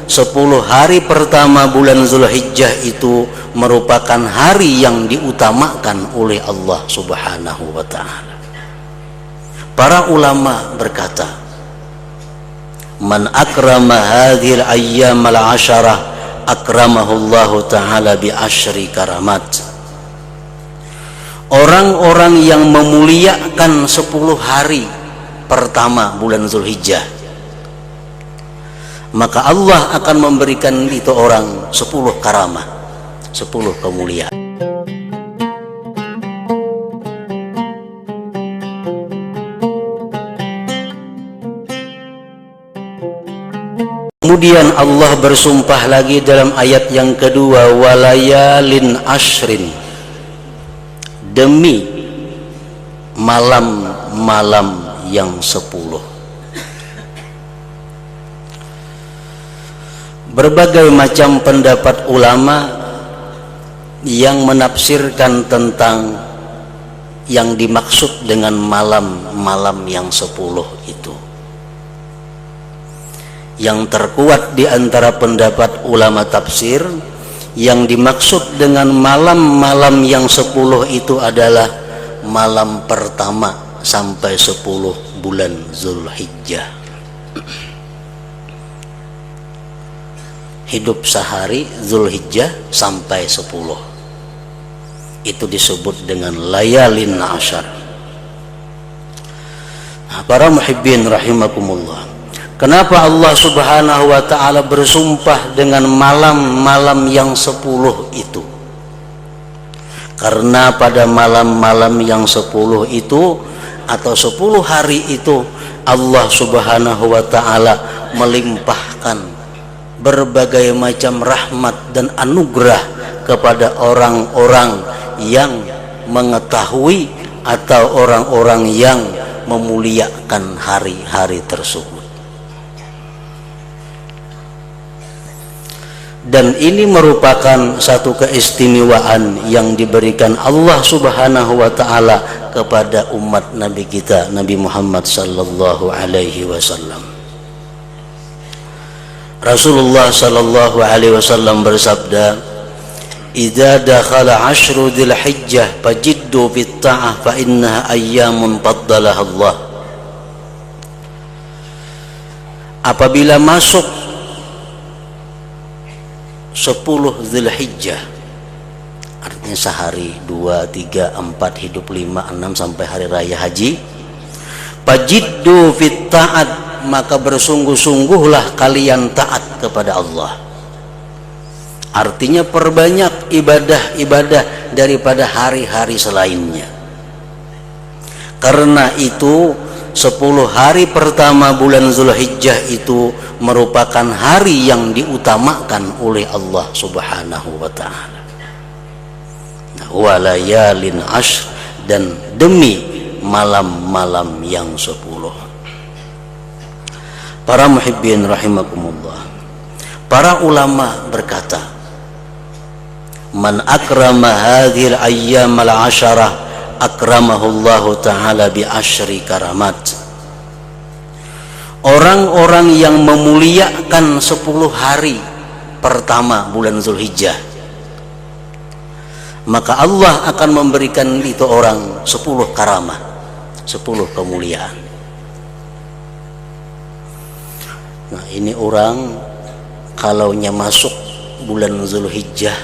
10 hari pertama bulan Zulhijjah itu merupakan hari yang diutamakan oleh Allah Subhanahu wa ta'ala. Para ulama berkata, man akrama hadhil ayyamal asyarah akramahullahu ta'ala bi asyri karamat. Orang-orang yang memuliakan 10 hari pertama bulan Zulhijjah, maka Allah akan memberikan itu orang 10 karamah, 10 kemuliaan. Kemudian Allah bersumpah lagi dalam ayat yang kedua, walayalin ashrin, demi malam-malam yang 10. Berbagai macam pendapat ulama yang menafsirkan tentang yang dimaksud dengan malam-malam yang 10 itu. Yang terkuat di antara pendapat ulama tafsir, yang dimaksud dengan malam-malam yang 10 itu adalah malam pertama sampai 10 bulan Zulhijjah. Hidup sehari Zulhijjah sampai 10, itu disebut dengan layalin asyar. Nah, para muhibbin rahimakumullah, kenapa Allah Subhanahu wa ta'ala bersumpah dengan malam-malam yang 10 itu? Karena pada malam-malam yang 10 itu atau 10 hari itu Allah Subhanahu wa ta'ala melimpahkan berbagai macam rahmat dan anugerah kepada orang-orang yang mengetahui atau orang-orang yang memuliakan hari-hari tersebut. Dan ini merupakan satu keistimewaan yang diberikan Allah Subhanahu wa ta'ala kepada umat Nabi kita, Nabi Muhammad sallallahu alaihi wasallam. Rasulullah sallallahu alaihi wasallam bersabda, "Idza dakhala 'ashru Dzulhijjah fajiddu fit ta'ah fa innaha ayyamun faddalaha Allah." Apabila masuk 10 Dzulhijjah, artinya sehari, 2, 3, 4, hidup 5, 6 sampai hari raya haji, fajiddu fit ta'at, maka bersungguh-sungguhlah kalian taat kepada Allah. Artinya perbanyak ibadah-ibadah daripada hari-hari selainnya. Karena itu 10 hari pertama bulan Zulhijjah itu merupakan hari yang diutamakan oleh Allah Subhanahu wa ta'ala. Nah, walayalin ashr, dan demi malam-malam yang 10. Para muhibbin rahimakumullah, para ulama berkata, man akrama hadhil ayyamal asyarah akramahullahu ta'ala bi asyri karamat. Orang-orang yang memuliakan 10 hari pertama bulan Zulhijjah, maka Allah akan memberikan itu orang 10 karamah, 10 kemuliaan. Nah, ini orang kalaunya masuk bulan Zulhijjah,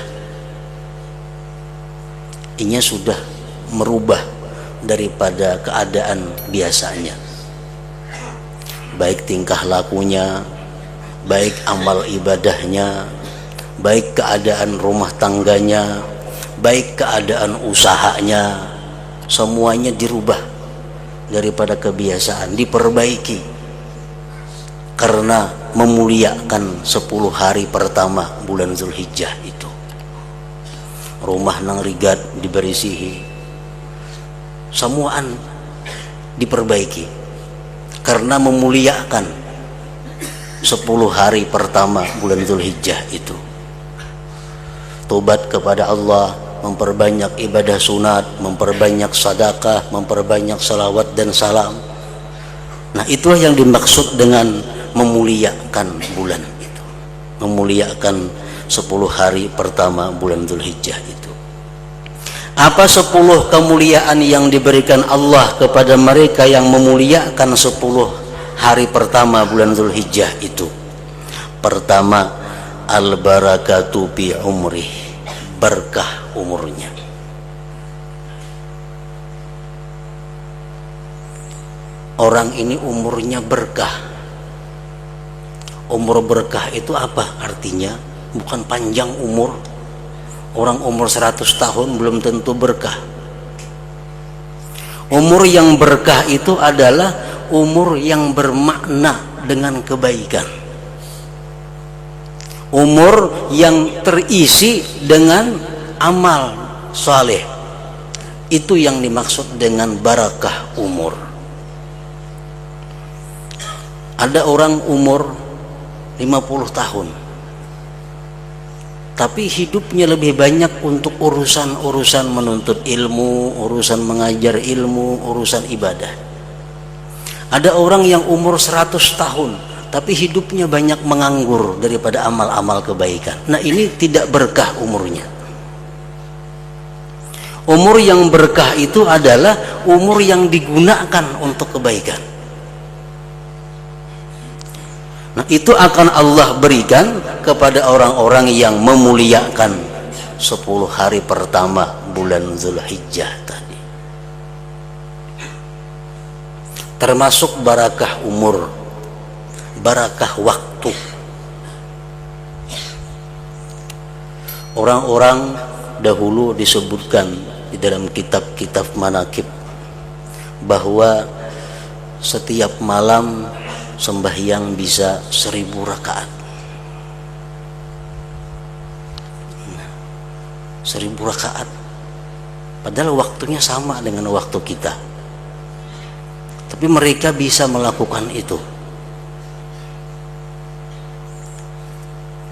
ini sudah merubah daripada keadaan biasanya, baik tingkah lakunya, baik amal ibadahnya, baik keadaan rumah tangganya, baik keadaan usahanya, semuanya dirubah daripada kebiasaan, diperbaiki. Karena memuliakan 10 hari pertama bulan Zulhijjah itu. Rumah nang rigat diberisihi, semuaan diperbaiki karena memuliakan 10 hari pertama bulan Zulhijjah itu. Tobat kepada Allah, memperbanyak ibadah sunat, memperbanyak sedekah, memperbanyak salawat dan salam. Nah, itulah yang dimaksud dengan memuliakan bulan itu. memuliakan 10 hari pertama bulan Dzulhijjah itu. Apa 10 kemuliaan yang diberikan Allah kepada mereka yang memuliakan 10 hari pertama bulan Dzulhijjah itu? Pertama, al-barakatu bi umrih, berkah umurnya. Orang ini umurnya berkah. Umur berkah itu apa artinya? Bukan panjang umur. Orang umur 100 tahun belum tentu berkah. Umur yang berkah itu adalah umur yang bermakna dengan kebaikan. Umur yang terisi dengan amal saleh. Itu yang dimaksud dengan barakah umur. Ada orang umur 50 tahun tapi hidupnya lebih banyak untuk urusan-urusan menuntut ilmu, urusan mengajar ilmu, urusan ibadah. Ada orang yang umur 100 tahun tapi hidupnya banyak menganggur daripada amal-amal kebaikan. Nah, ini tidak berkah umurnya. Umur yang berkah itu adalah umur yang digunakan untuk kebaikan. Nah, itu akan Allah berikan kepada orang-orang yang memuliakan 10 hari pertama bulan Dzulhijjah tadi. Termasuk barakah umur, barakah waktu. Orang-orang dahulu disebutkan di dalam kitab-kitab manaqib bahwa setiap malam sembahyang bisa 1000 rakaat. 1000 rakaat. Padahal waktunya sama dengan waktu kita. Tapi mereka bisa melakukan itu.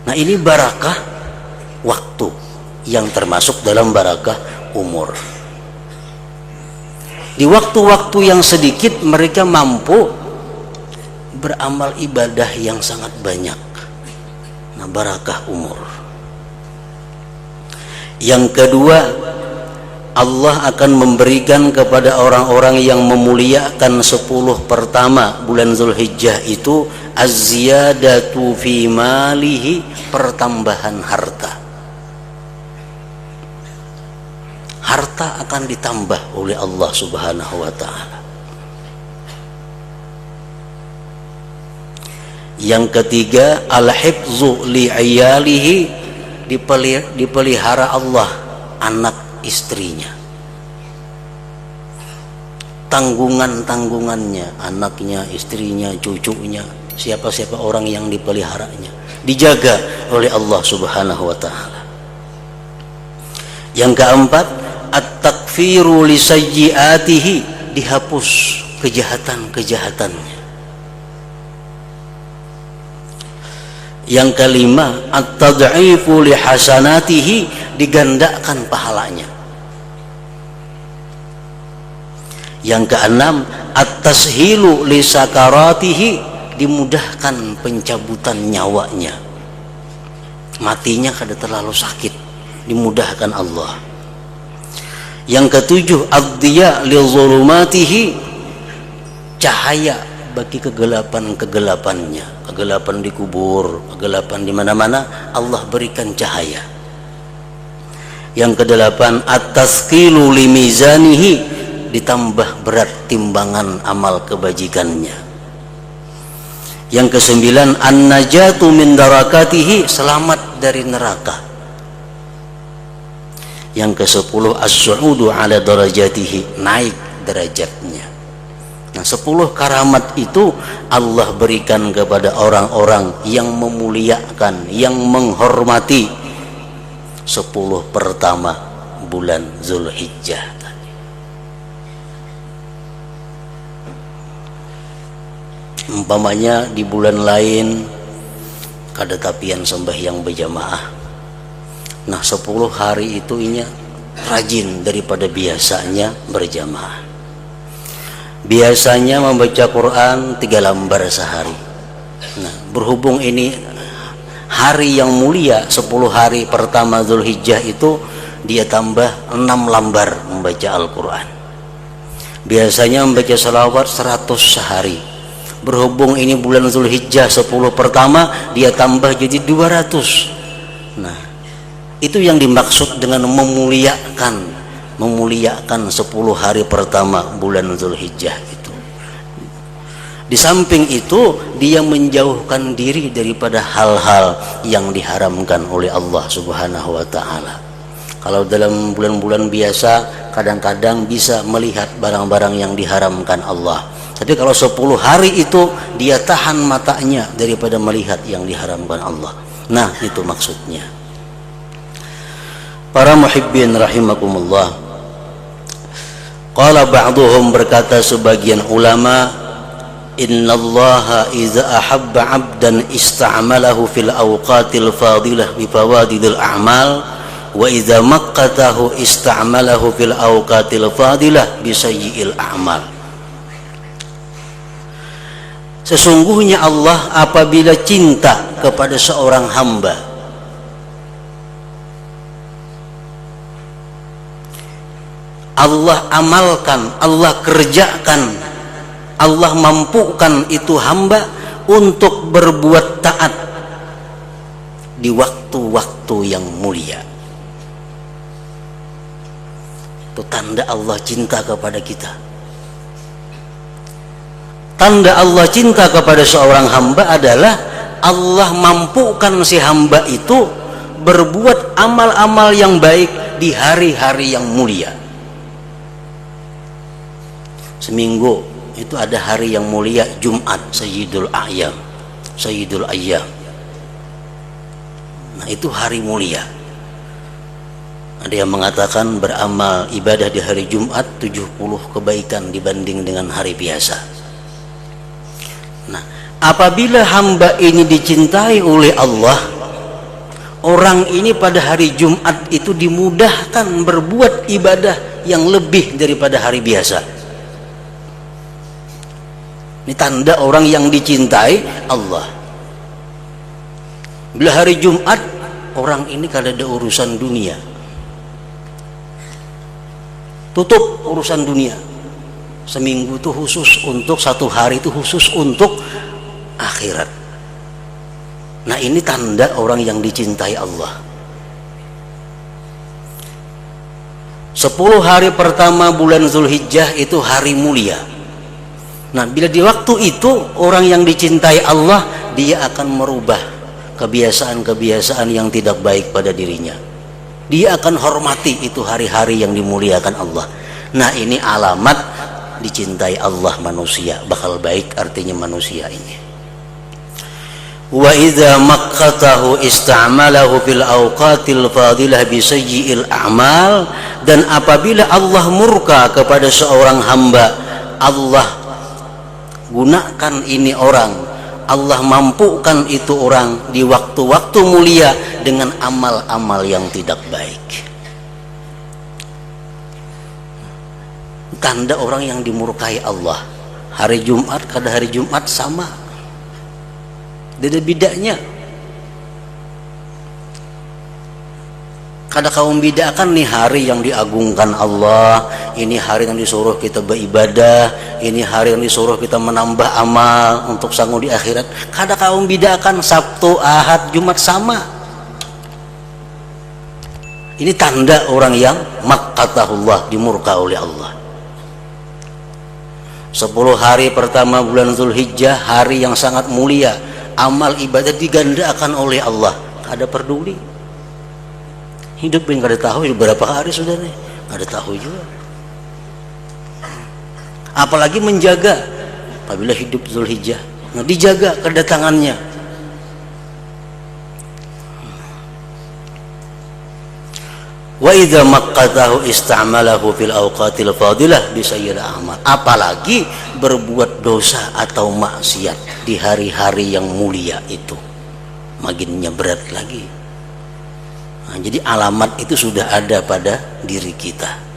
Nah, ini barakah waktu yang termasuk dalam barakah umur. Di waktu-waktu yang sedikit mereka mampu beramal ibadah yang sangat banyak. Nah, barakah umur. Yang kedua, Allah akan memberikan kepada orang-orang yang memuliakan 10 pertama bulan Dzulhijjah itu az-ziyadatu fi malihi, pertambahan harta. Harta akan ditambah oleh Allah Subhanahu wa taala. Yang ketiga, al-hifzu li'iyalihi, dipelihara Allah anak istrinya. Tanggungan-tanggungannya, anaknya, istrinya, cucunya, siapa-siapa orang yang dipeliharanya, dijaga oleh Allah Subhanahu wa taala. Yang keempat, at-takfiru li sayyiatihi, dihapus kejahatan-kejahatannya. Yang kelima, at-tad'ifu li hasanatihi, digandakan pahalanya. Yang keenam, at-tashilu li sakaratihi, dimudahkan pencabutan nyawanya. Matinya kada terlalu sakit, dimudahkan Allah. Yang ketujuh, ad-diya li zulumatihi, cahaya bagi kegelapan-kegelapannya. Kegelapan di kubur, kegelapan di mana-mana, Allah berikan cahaya. Yang kedelapan, at-tasqilu li mizanihi, ditambah berat timbangan amal kebajikannya. Yang kesembilan, an-najatu min darakatihi, selamat dari neraka. Yang kesepuluh, as-su'udu ala darajatihi, naik derajatnya. Nah, 10 karamat itu Allah berikan kepada orang-orang yang memuliakan, yang menghormati 10 pertama bulan Dzulhijjah tadi. Umpamanya di bulan lain kada tapian sembahyang berjamaah. Nah, 10 hari itu rajin daripada biasanya berjamaah. Biasanya membaca Quran 3 lembar sehari. Nah, berhubung ini hari yang mulia 10 hari pertama Zulhijjah itu dia tambah 6 lembar membaca Al-Quran. Biasanya membaca salawat 100 sehari. Berhubung ini bulan Zulhijjah 10 pertama, dia tambah jadi 200. Nah, itu yang dimaksud dengan memuliakan 10 hari pertama bulan Zulhijjah itu. Di samping itu, dia menjauhkan diri daripada hal-hal yang diharamkan oleh Allah Subhanahu wa taala. Kalau dalam bulan-bulan biasa kadang-kadang bisa melihat barang-barang yang diharamkan Allah. Tapi kalau 10 hari itu dia tahan matanya daripada melihat yang diharamkan Allah. Nah, itu maksudnya. Para muhibbin rahimakumullah. Qala ba'duhum, berkata sebagian ulama, innallaha iza ahabba 'abdan ista'malahu fil awqatil fadilah bi fawadilil a'mal wa iza maqqatahu ista'malahu fil awqatil fadilah bi sayyi'il a'mal. Sesungguhnya Allah apabila cinta kepada seorang hamba, Allah amalkan, Allah kerjakan, Allah mampukan itu hamba untuk berbuat taat di waktu-waktu yang mulia. Itu tanda Allah cinta kepada kita. Tanda Allah cinta kepada seorang hamba adalah Allah mampukan si hamba itu berbuat amal-amal yang baik di hari-hari yang mulia. Seminggu itu ada hari yang mulia, Jumat, Sayyidul Ayyam, Sayyidul Ayyam. Nah, itu hari mulia. Ada yang mengatakan beramal ibadah di hari Jumat 70 kebaikan dibanding dengan hari biasa. Nah, apabila hamba ini dicintai oleh Allah, orang ini pada hari Jumat itu dimudahkan berbuat ibadah yang lebih daripada hari biasa. Ini tanda orang yang dicintai Allah. Bila hari Jumat, orang ini kada ada urusan dunia, tutup urusan dunia. Seminggu itu khusus untuk, satu hari itu khusus untuk akhirat. Nah, ini tanda orang yang dicintai Allah. 10 hari pertama bulan Zulhijjah itu hari mulia. Nah, bila di waktu itu orang yang dicintai Allah, dia akan merubah kebiasaan-kebiasaan yang tidak baik pada dirinya. Dia akan hormati itu hari-hari yang dimuliakan Allah. Nah, ini alamat dicintai Allah manusia, bakal baik artinya manusia ini. Wa idza maqqatahu ista'malahu fil awqatil fadilah bi sayyi'il a'mal, dan apabila Allah murka kepada seorang hamba, Allah gunakan ini orang, Allah mampukan itu orang di waktu-waktu mulia dengan amal-amal yang tidak baik. Tanda orang yang dimurkai Allah. Hari Jumat kada hari Jumat sama, tidak ada bedanya. Kada kaum bedakan nih hari yang diagungkan Allah, ini hari yang disuruh kita beribadah, ini hari yang disuruh kita menambah amal untuk sanggup di akhirat. Kada kaum bedakan Sabtu, Ahad, Jumat sama. Ini tanda orang yang maqqatahullah, dimurka oleh Allah. 10 hari pertama bulan Zulhijjah, hari yang sangat mulia, amal ibadah digandakan oleh Allah. Kada peduli hidup yang kada tahu berapa hari sudah nih, kada tahu juga. Apalagi menjaga apabila hidup Zulhijjah, nah, dijaga kedatangannya. Wa idza maqqatahu ista'malahu fil awqatil fadilah bi sayyil a'mal. Apalagi berbuat dosa atau maksiat di hari-hari yang mulia itu, makinnya berat lagi. Nah, jadi alamat itu sudah ada pada diri kita.